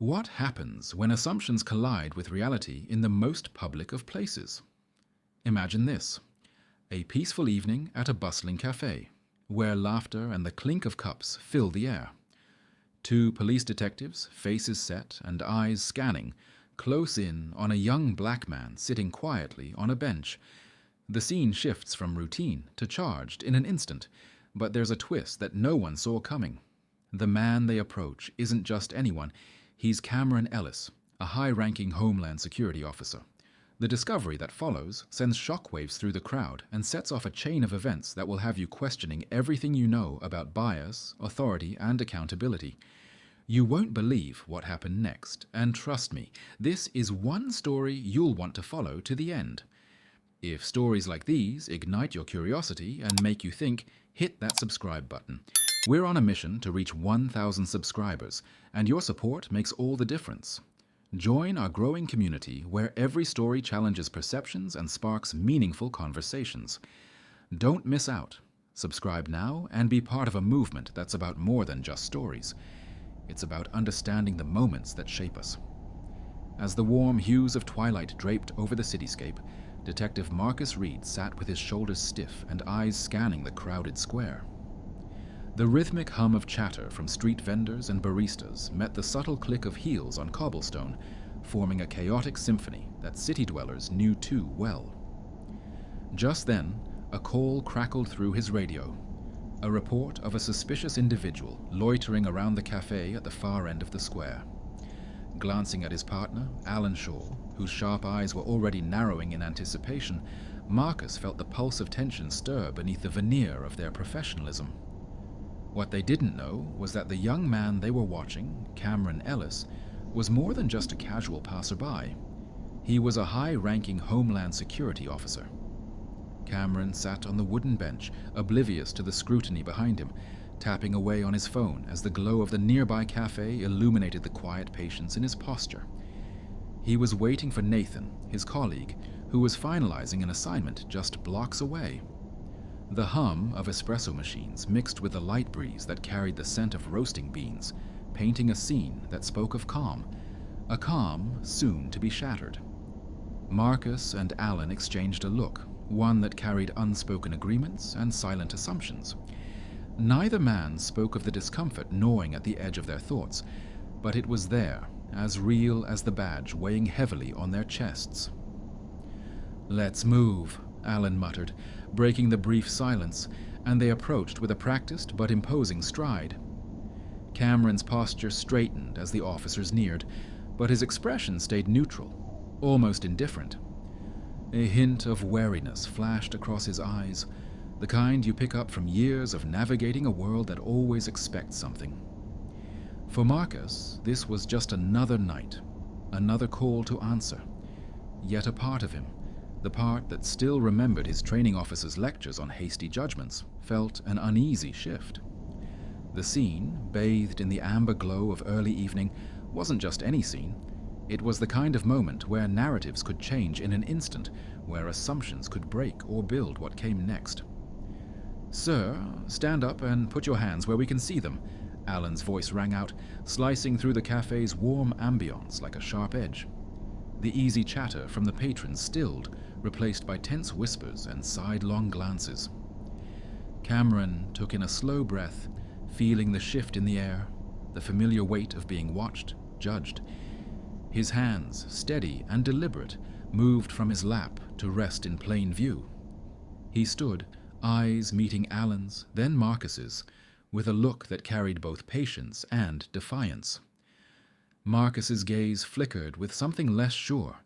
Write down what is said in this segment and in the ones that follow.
What happens when assumptions collide with reality in the most public of places? Imagine this: a peaceful evening at a bustling cafe, where laughter and the clink of cups fill the air. Two police detectives, faces set and eyes scanning, close in on a young black man sitting quietly on a bench. The scene shifts from routine to charged in an instant, but there's a twist that no one saw coming. The man they approach isn't just anyone. He's Cameron Ellis, a high-ranking Homeland Security officer. The discovery that follows sends shockwaves through the crowd and sets off a chain of events that will have you questioning everything you know about bias, authority, and accountability. You won't believe what happened next, and trust me, this is one story you'll want to follow to the end. If stories like these ignite your curiosity and make you think, hit that subscribe button. We're on a mission to reach 1,000 subscribers, and your support makes all the difference. Join our growing community where every story challenges perceptions and sparks meaningful conversations. Don't miss out. Subscribe now and be part of a movement that's about more than just stories. It's about understanding the moments that shape us. As the warm hues of twilight draped over the cityscape, Detective Marcus Reed sat with his shoulders stiff and eyes scanning the crowded square. The rhythmic hum of chatter from street vendors and baristas met the subtle click of heels on cobblestone, forming a chaotic symphony that city dwellers knew too well. Just then, a call crackled through his radio. A report of a suspicious individual loitering around the cafe at the far end of the square. Glancing at his partner, Alan Shaw, whose sharp eyes were already narrowing in anticipation, Marcus felt the pulse of tension stir beneath the veneer of their professionalism. What they didn't know was that the young man they were watching, Cameron Ellis, was more than just a casual passerby. He was a high-ranking Homeland Security officer. Cameron sat on the wooden bench, oblivious to the scrutiny behind him, tapping away on his phone as the glow of the nearby cafe illuminated the quiet patience in his posture. He was waiting for Nathan, his colleague, who was finalizing an assignment just blocks away. The hum of espresso machines mixed with the light breeze that carried the scent of roasting beans, painting a scene that spoke of calm, a calm soon to be shattered. Marcus and Alan exchanged a look, one that carried unspoken agreements and silent assumptions. Neither man spoke of the discomfort gnawing at the edge of their thoughts, but it was there, as real as the badge weighing heavily on their chests. "Let's move," Alan muttered, breaking the brief silence, and they approached with a practiced but imposing stride. Cameron's posture straightened as the officers neared, but his expression stayed neutral, almost indifferent. A hint of wariness flashed across his eyes, the kind you pick up from years of navigating a world that always expects something. For Marcus, this was just another night, another call to answer. Yet a part of him, the part that still remembered his training officer's lectures on hasty judgments, felt an uneasy shift. The scene, bathed in the amber glow of early evening, wasn't just any scene. It was the kind of moment where narratives could change in an instant, where assumptions could break or build what came next. "Sir, stand up and put your hands where we can see them," Alan's voice rang out, slicing through the cafe's warm ambience like a sharp edge. The easy chatter from the patrons stilled, replaced by tense whispers and sidelong glances. Cameron took in a slow breath, feeling the shift in the air, the familiar weight of being watched, judged. His hands, steady and deliberate, moved from his lap to rest in plain view. He stood, eyes meeting Alan's, then Marcus's, with a look that carried both patience and defiance. Marcus's gaze flickered with something less sure,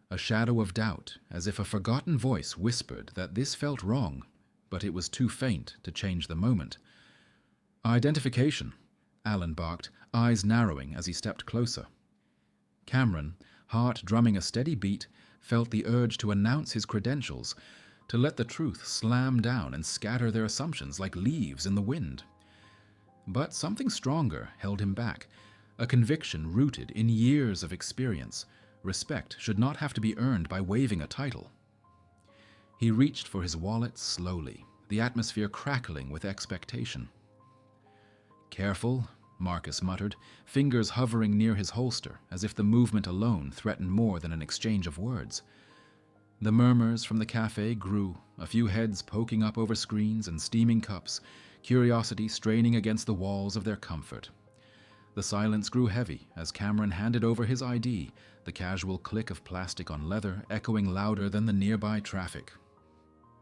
a shadow of doubt, as if a forgotten voice whispered that this felt wrong, but it was too faint to change the moment. "Identification," Alan barked, eyes narrowing as he stepped closer. Cameron, heart drumming a steady beat, felt the urge to announce his credentials, to let the truth slam down and scatter their assumptions like leaves in the wind. But something stronger held him back, a conviction rooted in years of experience. Respect should not have to be earned by waving a title. He reached for his wallet slowly, the atmosphere crackling with expectation. "Careful," Marcus muttered, fingers hovering near his holster, as if the movement alone threatened more than an exchange of words. The murmurs from the cafe grew, a few heads poking up over screens and steaming cups, curiosity straining against the walls of their comfort. The silence grew heavy as Cameron handed over his ID, the casual click of plastic on leather echoing louder than the nearby traffic.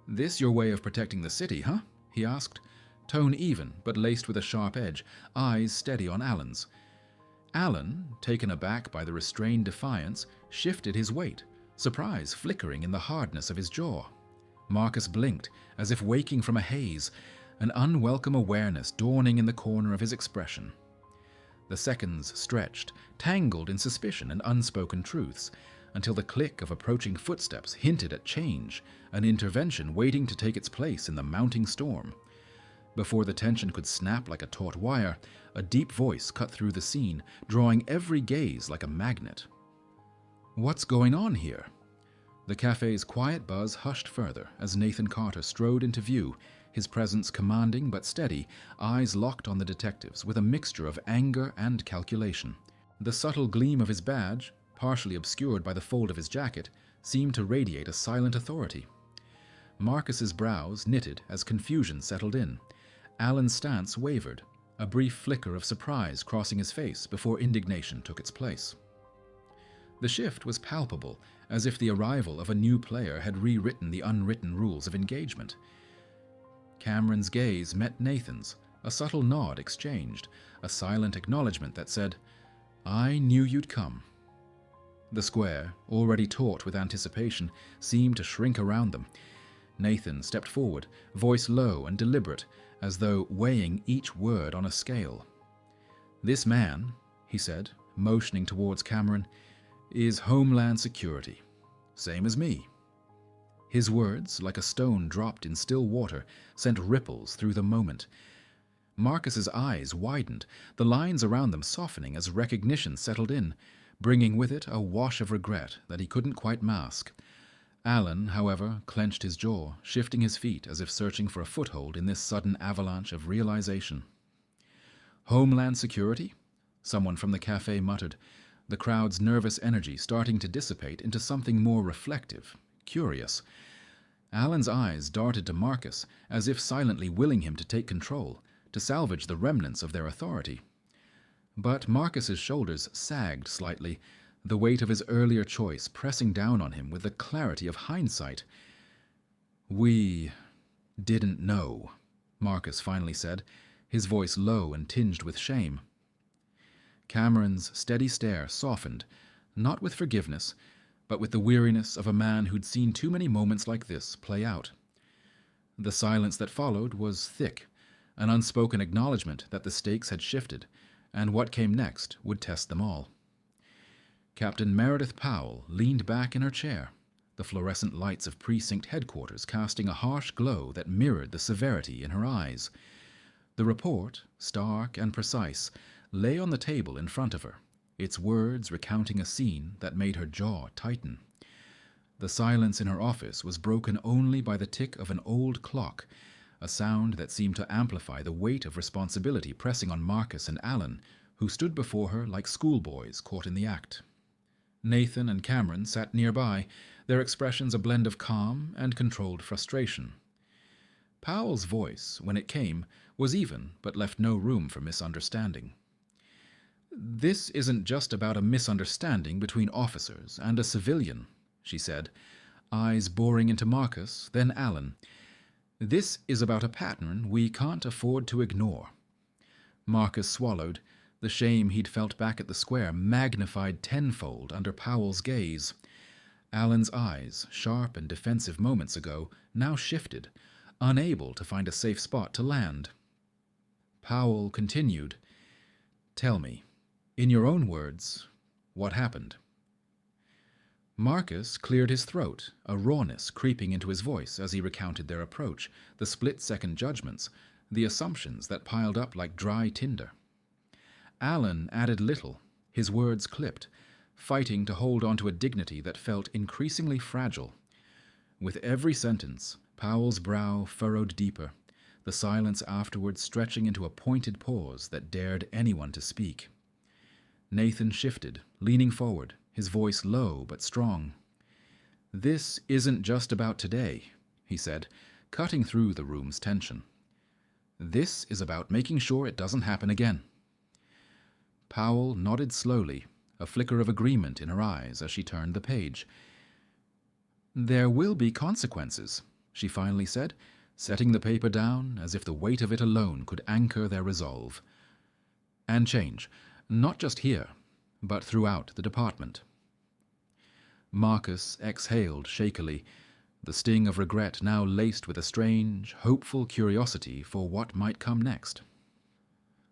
"This your way of protecting the city, huh?" he asked, tone even but laced with a sharp edge, eyes steady on Alan's. Alan, taken aback by the restrained defiance, shifted his weight, surprise flickering in the hardness of his jaw. Marcus blinked, as if waking from a haze, an unwelcome awareness dawning in the corner of his expression. The seconds stretched, tangled in suspicion and unspoken truths, until the click of approaching footsteps hinted at change, an intervention waiting to take its place in the mounting storm. Before the tension could snap like a taut wire, a deep voice cut through the scene, drawing every gaze like a magnet. "What's going on here?" The cafe's quiet buzz hushed further as Nathan Carter strode into view, his presence commanding but steady, eyes locked on the detectives with a mixture of anger and calculation. The subtle gleam of his badge, partially obscured by the fold of his jacket, seemed to radiate a silent authority. Marcus's brows knitted as confusion settled in. Alan's stance wavered, a brief flicker of surprise crossing his face before indignation took its place. The shift was palpable, as if the arrival of a new player had rewritten the unwritten rules of engagement. Cameron's gaze met Nathan's, a subtle nod exchanged, a silent acknowledgement that said, "I knew you'd come." The square, already taut with anticipation, seemed to shrink around them. Nathan stepped forward, voice low and deliberate, as though weighing each word on a scale. "This man," he said, motioning towards Cameron, "is Homeland Security. Same as me." His words, like a stone dropped in still water, sent ripples through the moment. Marcus's eyes widened, the lines around them softening as recognition settled in, bringing with it a wash of regret that he couldn't quite mask. Alan, however, clenched his jaw, shifting his feet as if searching for a foothold in this sudden avalanche of realization. "Homeland Security?" someone from the cafe muttered, the crowd's nervous energy starting to dissipate into something more reflective, curious. Alan's eyes darted to Marcus, as if silently willing him to take control, to salvage the remnants of their authority. But Marcus's shoulders sagged slightly, the weight of his earlier choice pressing down on him with the clarity of hindsight. "We didn't know," Marcus finally said, his voice low and tinged with shame. Cameron's steady stare softened, not with forgiveness, but with the weariness of a man who'd seen too many moments like this play out. The silence that followed was thick, an unspoken acknowledgement that the stakes had shifted, and what came next would test them all. Captain Meredith Powell leaned back in her chair, the fluorescent lights of precinct headquarters casting a harsh glow that mirrored the severity in her eyes. The report, stark and precise, lay on the table in front of her, its words recounting a scene that made her jaw tighten. The silence in her office was broken only by the tick of an old clock, a sound that seemed to amplify the weight of responsibility pressing on Marcus and Alan, who stood before her like schoolboys caught in the act. Nathan and Cameron sat nearby, their expressions a blend of calm and controlled frustration. Powell's voice, when it came, was even but left no room for misunderstanding. "This isn't just about a misunderstanding between officers and a civilian," she said, eyes boring into Marcus, then Alan. "This is about a pattern we can't afford to ignore." Marcus swallowed, the shame he'd felt back at the square magnified tenfold under Powell's gaze. Alan's eyes, sharp and defensive moments ago, now shifted, unable to find a safe spot to land. Powell continued, "Tell me, in your own words, what happened?" Marcus cleared his throat, a rawness creeping into his voice as he recounted their approach, the split-second judgments, the assumptions that piled up like dry tinder. Alan added little, his words clipped, fighting to hold on to a dignity that felt increasingly fragile. With every sentence, Powell's brow furrowed deeper, the silence afterwards stretching into a pointed pause that dared anyone to speak. Nathan shifted, leaning forward, his voice low but strong. "This isn't just about today," he said, cutting through the room's tension. "This is about making sure it doesn't happen again." Powell nodded slowly, a flicker of agreement in her eyes as she turned the page. "There will be consequences," she finally said, setting the paper down as if the weight of it alone could anchor their resolve. "And change, not just here, but throughout the department." Marcus exhaled shakily, the sting of regret now laced with a strange, hopeful curiosity for what might come next.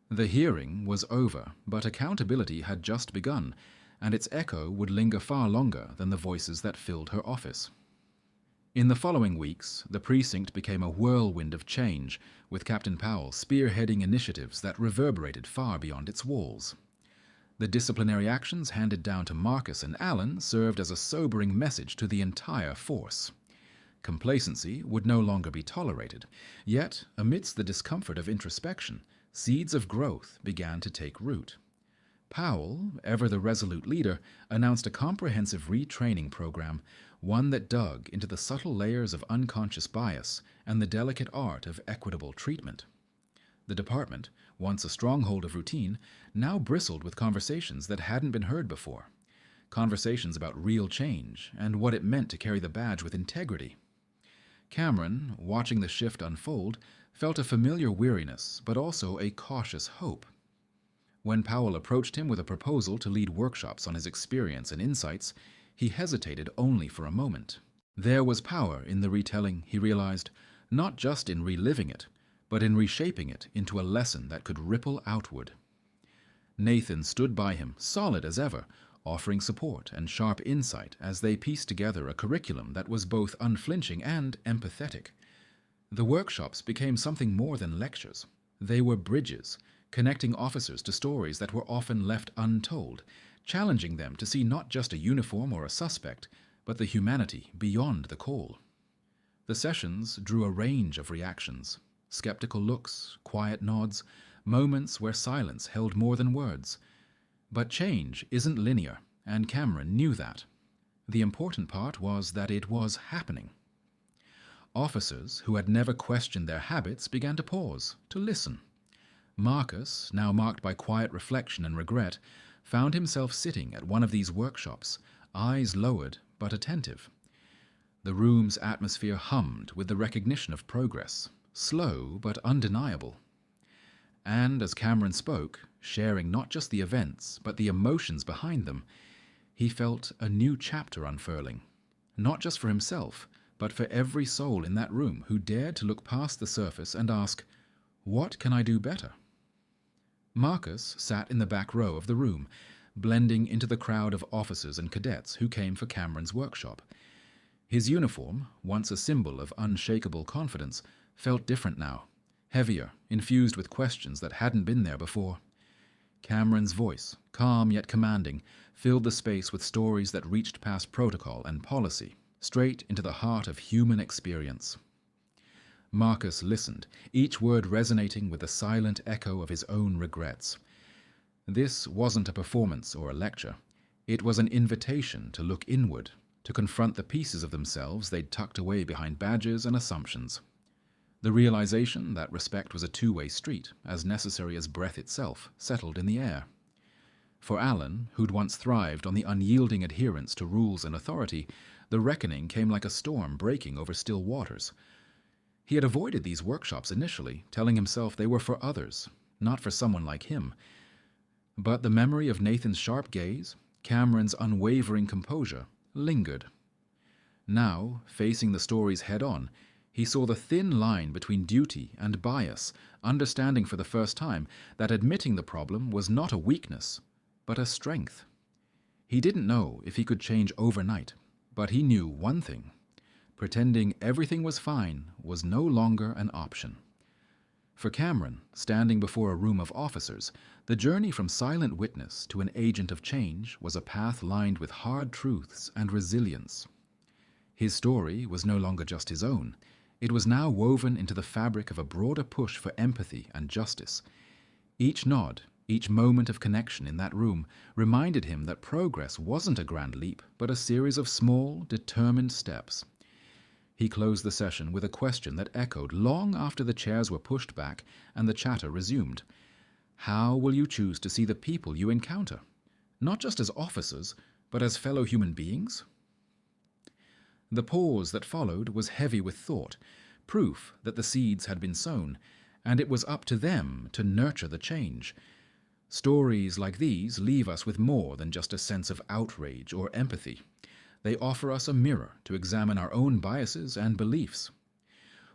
The hearing was over, but accountability had just begun, and its echo would linger far longer than the voices that filled her office. In the following weeks, the precinct became a whirlwind of change, with Captain Powell spearheading initiatives that reverberated far beyond its walls. The disciplinary actions handed down to Marcus and Alan served as a sobering message to the entire force. Complacency would no longer be tolerated, yet, amidst the discomfort of introspection, seeds of growth began to take root. Powell, ever the resolute leader, announced a comprehensive retraining program, one that dug into the subtle layers of unconscious bias and the delicate art of equitable treatment. The department, once a stronghold of routine, now bristled with conversations that hadn't been heard before. Conversations about real change and what it meant to carry the badge with integrity. Cameron, watching the shift unfold, felt a familiar weariness, but also a cautious hope. When Powell approached him with a proposal to lead workshops on his experience and insights, he hesitated only for a moment. There was power in the retelling, he realized, not just in reliving it, but in reshaping it into a lesson that could ripple outward. Nathan stood by him, solid as ever, offering support and sharp insight as they pieced together a curriculum that was both unflinching and empathetic. The workshops became something more than lectures. They were bridges, connecting officers to stories that were often left untold, challenging them to see not just a uniform or a suspect, but the humanity beyond the call. The sessions drew a range of reactions, skeptical looks, quiet nods, moments where silence held more than words. But change isn't linear, and Cameron knew that. The important part was that it was happening. Officers who had never questioned their habits began to pause, to listen. Marcus, now marked by quiet reflection and regret, found himself sitting at one of these workshops, eyes lowered but attentive. The room's atmosphere hummed with the recognition of progress, slow but undeniable. And as Cameron spoke, sharing not just the events but the emotions behind them, he felt a new chapter unfurling, not just for himself, but for every soul in that room who dared to look past the surface and ask, "What can I do better?" Marcus sat in the back row of the room, blending into the crowd of officers and cadets who came for Cameron's workshop. His uniform, once a symbol of unshakable confidence, felt different now, heavier, infused with questions that hadn't been there before. Cameron's voice, calm yet commanding, filled the space with stories that reached past protocol and policy, straight into the heart of human experience. Marcus listened, each word resonating with the silent echo of his own regrets. This wasn't a performance or a lecture. It was an invitation to look inward, to confront the pieces of themselves they'd tucked away behind badges and assumptions. The realization that respect was a two-way street, as necessary as breath itself, settled in the air. For Alan, who'd once thrived on the unyielding adherence to rules and authority, the reckoning came like a storm breaking over still waters. He had avoided these workshops initially, telling himself they were for others, not for someone like him. But the memory of Nathan's sharp gaze, Cameron's unwavering composure, lingered. Now, facing the stories head-on, he saw the thin line between duty and bias, understanding for the first time that admitting the problem was not a weakness, but a strength. He didn't know if he could change overnight, but he knew one thing. Pretending everything was fine was no longer an option. For Cameron, standing before a room of officers, the journey from silent witness to an agent of change was a path lined with hard truths and resilience. His story was no longer just his own. It was now woven into the fabric of a broader push for empathy and justice. Each nod, each moment of connection in that room reminded him that progress wasn't a grand leap, but a series of small, determined steps. He closed the session with a question that echoed long after the chairs were pushed back and the chatter resumed. How will you choose to see the people you encounter? Not just as officers, but as fellow human beings? The pause that followed was heavy with thought, proof that the seeds had been sown, and it was up to them to nurture the change. Stories like these leave us with more than just a sense of outrage or empathy. They offer us a mirror to examine our own biases and beliefs.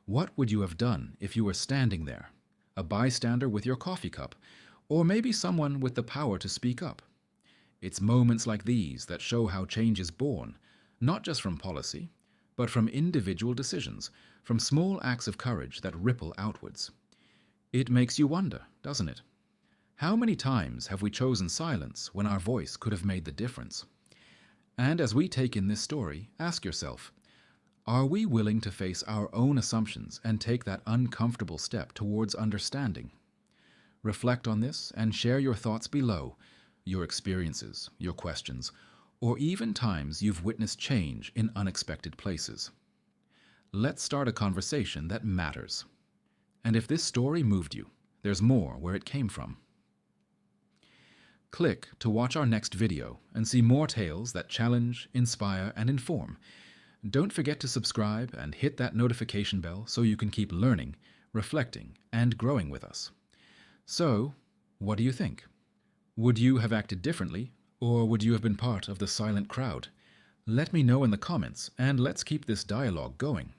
What would you have done if you were standing there, a bystander with your coffee cup, or maybe someone with the power to speak up? It's moments like these that show how change is born, not just from policy, but from individual decisions, from small acts of courage that ripple outwards. It makes you wonder, doesn't it? How many times have we chosen silence when our voice could have made the difference? And as we take in this story, ask yourself, are we willing to face our own assumptions and take that uncomfortable step towards understanding? Reflect on this and share your thoughts below, your experiences, your questions, or even times you've witnessed change in unexpected places. Let's start a conversation that matters. And if this story moved you, there's more where it came from. Click to watch our next video and see more tales that challenge, inspire, and inform. Don't forget to subscribe and hit that notification bell so you can keep learning, reflecting, and growing with us. So, what do you think? Would you have acted differently, or would you have been part of the silent crowd? Let me know in the comments, and let's keep this dialogue going.